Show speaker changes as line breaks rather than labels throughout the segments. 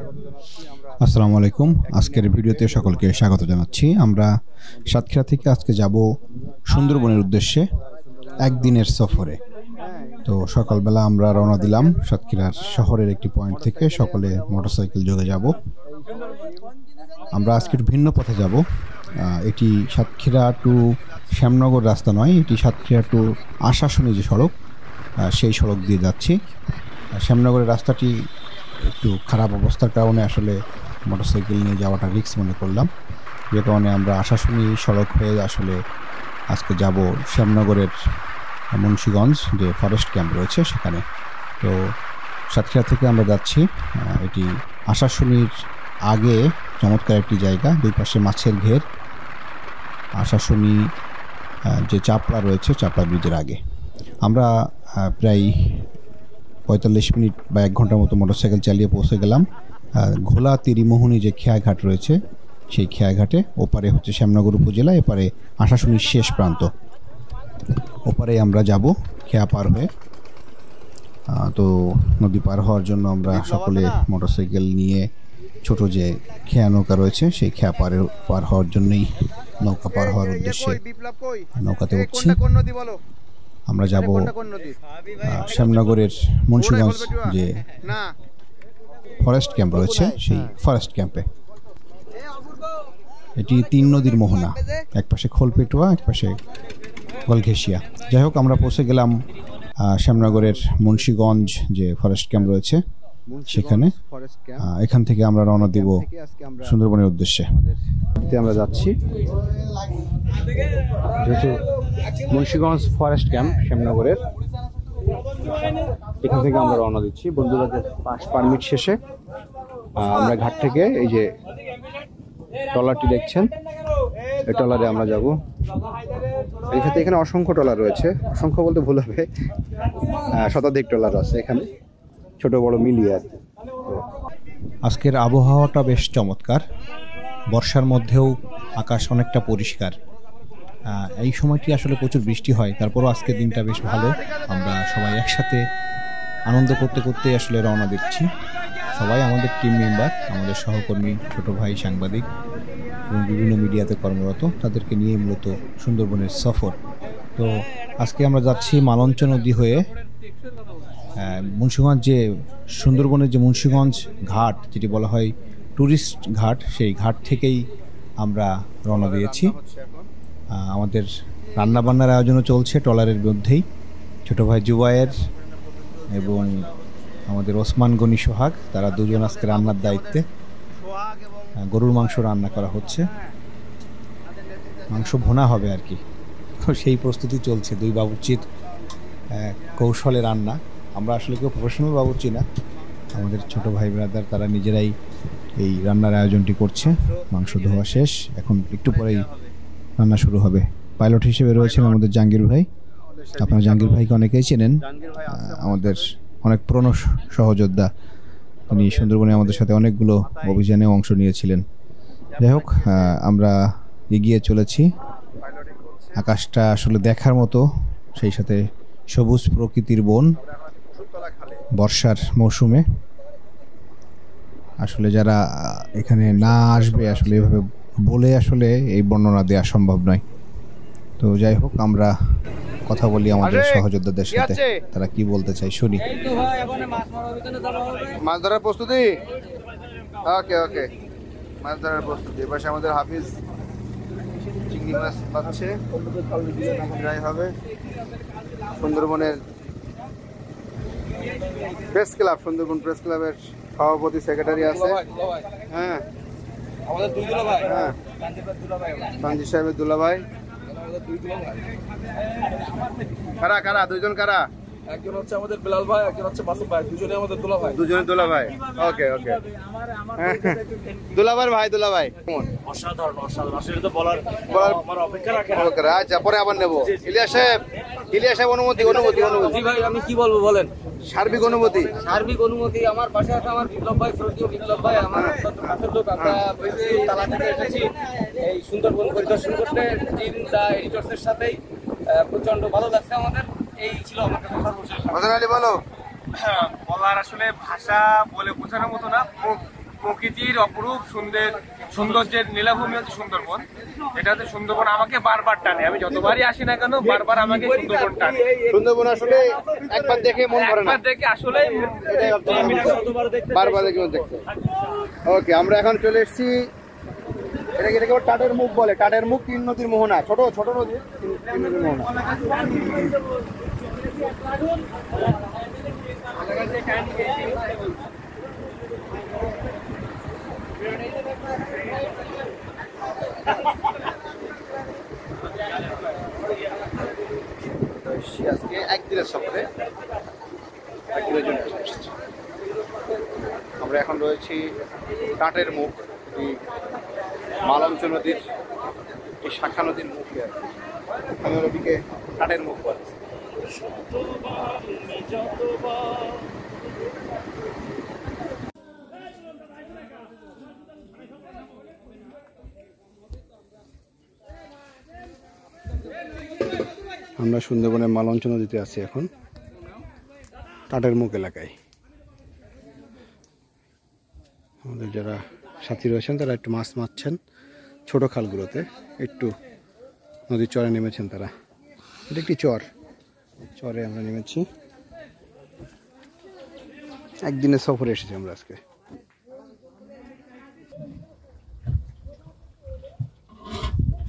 আসসালামু আলাইকুম। আজকের ভিডিওতে সকলকে স্বাগত জানাচ্ছি। আমরা সাতক্ষীরা থেকে আজকে যাব সুন্দরবনের উদ্দেশ্যে একদিনের সফরে। তো সকালবেলা আমরা রওনা দিলাম সাতক্ষীরার শহরের একটি পয়েন্ট থেকে, সকলে মোটরসাইকেল যোগে যাব। আমরা আজকে ভিন্ন পথে যাব। এটি সাতক্ষীরা টু শ্যামনগর রাস্তা নয়, এটি সাতক্ষীরা টু আশাশুনি যে সড়ক, সেই সড়ক দিয়ে যাচ্ছি। শ্যামনগরের রাস্তাটি একটু খারাপ অবস্থার কারণে আসলে মোটরসাইকেল নিয়ে যাওয়াটা রিস্ক মনে করলাম, যে কারণে আমরা আশাশুনি সড়ক হয়ে আসলে আজকে যাব শ্যামনগরের মুন্সিগঞ্জ যে ফরেস্ট ক্যাম্প রয়েছে সেখানে। তো সাতক্ষীরা থেকে আমরা যাচ্ছি, এটি আশাশুনির আগে চমৎকার একটি জায়গা, দুই পাশে মাছের ঘের। আশাশুনি যে চাপড়া রয়েছে, চাপড়া ব্রিজের আগে আমরা প্রায় 45 মিনিট বা 1 ঘন্টার মতো মোটরসাইকেল চালিয়ে পৌঁছে গেলাম ঘোলা তিরিমোহনী যে খেয়াঘাট রয়েছে, সেই খেয়াঘাটে। ওপারে হচ্ছে শ্যামনগর উপজেলা, এপারে আশাশুনির শেষ প্রান্ত। ওপারে আমরা যাব খেয়া পার হয়ে। তো নদী পার হওয়ার জন্য আমরা সকলে মোটরসাইকেল নিয়ে ছোট যে খেয়া নৌকা রয়েছে, সেই খেয়া পার হওয়ার জন্যই, নৌকা পার হওয়ার উদ্দেশ্যে নৌকাতে উঠছি। আমরা যাব শ্যামনগরের মুন্সিগঞ্জ যে ফরেস্ট ক্যাম্প রয়েছে, সেই ফরেস্ট ক্যাম্পে। এটি 3 নদীর মোহনা, এক পাশে খোলপেটুয়া, এক পাশে গলঘেশিয়া। যাই হোক, আমরা পৌঁছে গেলাম শ্যামনগরের মুন্সিগঞ্জ যে ফরেস্ট ক্যাম্প রয়েছে সেখানে। এখান থেকে আমরা রওনা দিব সুন্দরবনের উদ্দেশ্যে। আমরা যাচ্ছি যেহেতু মুন্সিগঞ্জ ফরেস্ট ক্যাম্প শ্যামনগরের, এখান থেকে আমরা রওনা দিচ্ছি। বন্ধুরাদের পাস পারমিট শেষে আমরা ঘাট থেকে এই যে ট্রলারটি দেখছেন, এই ট্রলারে আমরা যাব। এই সাথে এখানে অসংখ্য ট্রলার রয়েছে, অসংখ্য বলতে ভুল হবে, শতাধিক ট্রলার আছে এখানে, ছোট বড় মিলিয়ে। আজকের আবহাওয়াটা বেশ চমৎকার, বর্ষার মধ্যেও আকাশ অনেকটা পরিষ্কার। এই সময়টি আসলে প্রচুর বৃষ্টি হয়, তারপরও আজকের দিনটা বেশ ভালো। আমরা সবাই একসাথে আনন্দ করতে করতে আসলে রওনা দিচ্ছি। সবাই আমাদের টিম মেম্বার, আমাদের সহকর্মী, ছোট ভাই সাংবাদিক এবং বিভিন্ন মিডিয়াতে কর্মরত, তাদেরকে নিয়ে মূলত সুন্দরবনের সফর। তো আজকে আমরা যাচ্ছি মালঞ্চ নদী হয়ে মুন্সিগঞ্জ, যে সুন্দরবনের যে মুন্সিগঞ্জ ঘাট যেটি বলা হয় ট্যুরিস্ট ঘাট, সেই ঘাট থেকেই আমরা রওনা দিয়েছি। আমাদের রান্নাবান্নার আয়োজনও চলছে ট্রলারের মধ্যেই। ছোটো ভাই জুবায়ের এবং আমাদের ওসমান গনি সোহাগ, তারা দুজন আজকে রান্নার দায়িত্বে। গরুর মাংস রান্না করা হচ্ছে, মাংস ভুনা হবে আর কি, সেই প্রস্তুতি চলছে। 2 বাবুর্চির কৌশলে রান্না। আমরা আসলে কেউ প্রফেশনাল বাবুর্চি না, আমাদের ছোট ভাই ব্রাদার, তারা নিজেরাই এই রান্নার আয়োজনটি করছে। মাংস ধোয়া শেষ, এখন একটু পরেই রান্না শুরু হবে। পাইলট হিসেবে রয়েছেন আমাদের জাহাঙ্গীর ভাই। আপনারা জাহাঙ্গীর ভাইকে অনেকেই চেনেন, আমাদের অনেক পুরনো সহযোদ্ধা। তিনি সুন্দরবনে আমাদের সাথে অনেকগুলো অভিযানে অংশ নিয়েছিলেন। যাই হোক, আমরা এগিয়ে চলেছি। আকাশটা আসলে দেখার মতো, সেই সাথে সবুজ প্রকৃতির বন। বর্ষার মৌসুমে আসলে যারা এখানে না আসবে, আসলে এভাবে বলে আসলে এই বর্ণনা দেওয়া সম্ভব নয়। তো যাই হোক, আমরা কথা বলি আমাদের সহযোদ্ধাদের সাথে, তারা কি বলতে চাই শুনি।
মাছ ধরার প্রস্তুতি, ওকে ওকে, মাছ ধরার প্রস্তুতি। এবার আমাদের হাফিজ চিংড়ি মাছ পাচ্ছে, যাই হবে। সুন্দরবনের প্রেস ক্লাব, সুন্দরবন প্রেস ক্লাবের সভাপতি সেক্রেটারি আছে। হ্যাঁ, আমাদের দুই দুলাভাই, হ্যাঁ, তানজির সাহেবের দুলাভাই। কারা কারা? 2 জন কারা?
একজন হচ্ছে আমাদের বেলাল ভাই, একজন হচ্ছে মাসুম ভাই, দুজনে আমাদের দুলাভাই।
দুজনে দুলাভাই, ওকে ওকে। দুলাভাই ভাই, দুলাভাই
অসাধারণ অসাধারণ, আসলে তো বলার আমার অপেক্ষা রাখে না।
আচ্ছা, পরে আবার নেব। ইলিয়াস সাহেব, ইলিয়াস সাহেব, অনুমতি অনুমতি অনুমতি।
জি ভাই, আমি কি বলবো বলেন।
সার্বিক অনুমতি,
সার্বিক অনুমতি। আমার পাশে আছে আমার বিপ্লব ভাই, শ্রদ্ধেয় বিপ্লব ভাই, আমার কাছের লোক। আমরা তালা থেকে এসেছি এই সুন্দরবন পরিদর্শন করতে, টিম দা এডিটরসের সাথেই। প্রচন্ড ভালো লাগছে আমাদের। এই ছিল আমার কাছে সর্বশেষ।
বলো।
বলার আসলে ভাষা বলে বোঝানোর মতো না, মুখ
প্রকৃতির অপরূপ সৌন্দর্যের নীলাভূমি হচ্ছে সুন্দরবন। এটা হচ্ছে সুন্দরবন আমাকে বারবার টানে, আমি যতবারই আসি না কেন বারবার আমাকে সুন্দরবন টানে।
সুন্দরবন আসলে একবার দেখে মন ভরে না,
একবার দেখে আসলে
বারবার দেখে মন দেখতে। ওকে, আমরা এখন চলে এসেছি, এটাকে টাটের মুখ বলে। টাটের মুখ 3 নদীর মোহনা, ছোট ছোট নদী, 3 নদীর মোহনা। আজকে একদিনের সফরে, একদিনের জন্য এসেছি। আমরা এখন রয়েছি টাটের মুখ, এই মালঞ্চ নদীর এই শাখা নদীর মুখে। আমি ওদিকে টাটের মুখ বলে। আমরা সুন্দরবনের মালঞ্চ নদীতে আছি এখন, টাটের মুখ এলাকায়। আমাদের যারা সাথী রয়েছেন তারা একটু মাছ মারছেন ছোট খালগুলোতে, একটু নদীর চরে নেমেছেন তারা। এটা একটি চরে আমরা নেমেছি, একদিনের সফরে এসেছি আমরা আজকে।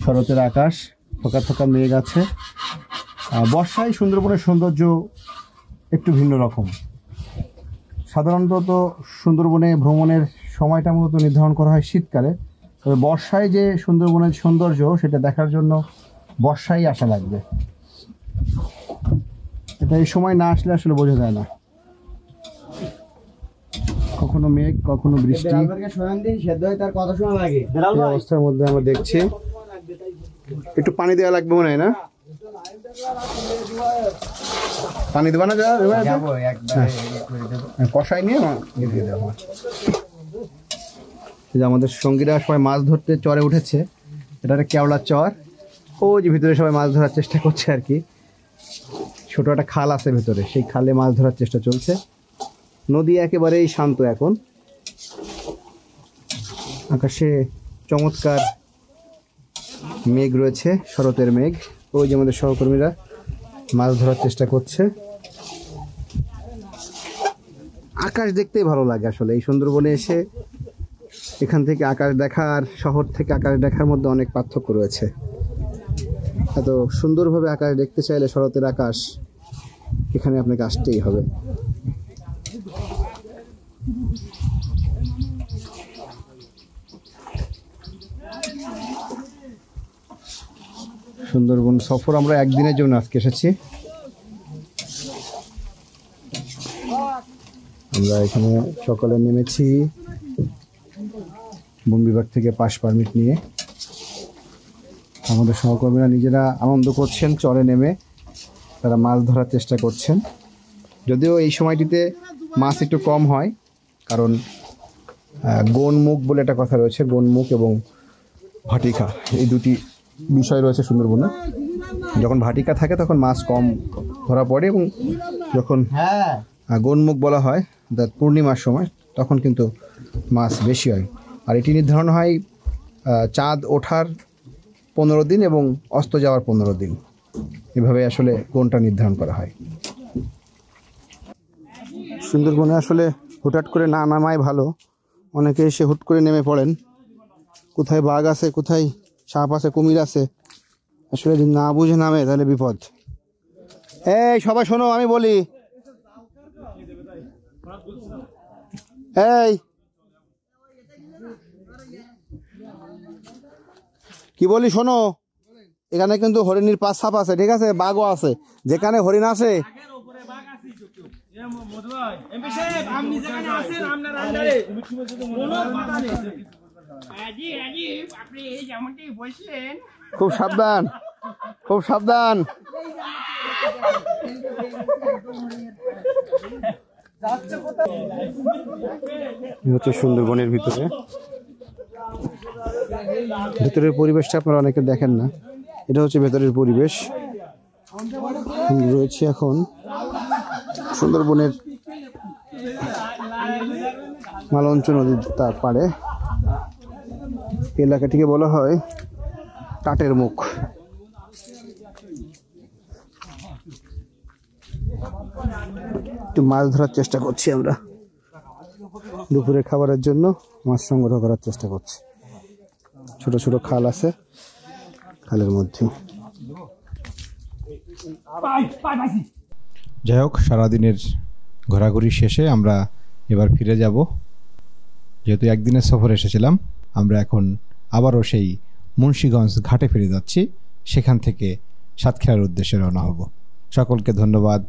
শরতের আকাশ, থোকা থোকা মেঘ আছে। বর্ষায় সুন্দরবনের সৌন্দর্য একটু ভিন্ন রকম। সাধারণত সুন্দরবনে ভ্রমণের সময়টা মূলত নির্ধারণ করা হয় শীতকালে, তবে বর্ষায় যে সুন্দরবনের সৌন্দর্য সেটা দেখার জন্য বর্ষায় আসা লাগবে। এটা এই সময় না আসলে আসলে বোঝা যায় না, কখনো মেঘ কখনো বৃষ্টি। এই অবস্থার মধ্যে আমরা দেখছি একটু পানি দেওয়া লাগবে মনে হয় না? পানি দেবা না? কষাই নিয়ে আমাদের সঙ্গীরা সবাই মাছ ধরতে চরে উঠেছে। এটা একটা কেওড়ার চর, ও যে ভিতরে সবাই মাছ ধরার চেষ্টা করছে আর কি। ছোট একটা খাল আছে ভেতরে, সেই খালে মাছ ধরার চেষ্টা চলছে। নদী একেবারেই শান্ত এখন, আকাশে চমৎকার মেঘ রয়েছে, শরতের মেঘ। ওই যে আমাদের সহকর্মীরা মাছ ধরার চেষ্টা করছে। আকাশ দেখতেই ভালো লাগে আসলে। এই সুন্দরবনে এসে এখান থেকে আকাশ দেখা আর শহর থেকে আকাশ দেখার মধ্যে অনেক পার্থক্য রয়েছে। এত সুন্দরভাবে আকাশ দেখতে চাইলে শরতের আকাশ এখানে আপনাকে আসতেই হবে। সুন্দরবন সফর আমরা একদিনের জন্য আজকে এসেছি। আমরা এখানে সকালে নেমেছি বন বিভাগ থেকে পাস পারমিট নিয়ে। আমাদের সহকর্মীরা নিজেরা আনন্দ করছেন, চরে নেমে তারা মাছ ধরার চেষ্টা করছেন। যদিও এই সময়টিতে মাছ একটু কম হয়, কারণ গনমুখ বলে একটা কথা রয়েছে, গনমুখ এবং ভাটিকা এই দুটি বিষয় রয়েছে সুন্দরবনে। যখন ভাটিকা থাকে তখন মাছ কম ধরা পড়ে, এবং যখন গনমুখ বলা হয় পূর্ণিমার সময় তখন কিন্তু মাছ বেশি হয়। আর এটি নির্ধারণ হয় চাঁদ ওঠার 15 দিন এবং অস্ত যাওয়ার 15 দিন, এভাবে আসলে কোনটা নির্ধারণ করা হয়। সুন্দরবনে আসলে হুটহাট করে না নামাই ভালো। অনেকে এসে হুট করে নেমে পড়েন, কোথায় বাঘ আছে, কোথায় সাপ আছে, কুমির আছে, আসলে যদি না বুঝে নামে তাহলে বিপদ। এই সবাই শোনো, আমি বলি, এই কি বলি শোনো, এখানে কিন্তু হরিণীর পাঁচ সাপ আছে, ঠিক আছে, বাঘও আছে। যেখানে হরিণ আছে খুব সাবধান, খুব সাবধান। হচ্ছে সুন্দরবনের ভিতরে, ভেতরের পরিবেশটা আপনারা অনেকে দেখেন না। এটা হচ্ছে ভেতরের পরিবেশ। রয়েছে এখন সুন্দরবনের মালঞ্চ নদীর তার পাড়ে এলাকাটিকে বলা হয় টাটের মুখ। একটু মাছ ধরার চেষ্টা করছি আমরা, দুপুরে খাবারের জন্য মাছ সংগ্রহ করার চেষ্টা করছি। ছোট ছোট খাল আছে, খালের মধ্যে।
যাই হোক, সারাদিনের ঘোরাঘুরি শেষে আমরা এবার ফিরে যাব। যেহেতু একদিনের সফর এসেছিলাম, আমরা এখন আবারও সেই মুন্সিগঞ্জ ঘাটে ফিরে যাচ্ছি। সেখান থেকে সাতক্ষীরার উদ্দেশ্যে রওনা হব। সকলকে ধন্যবাদ।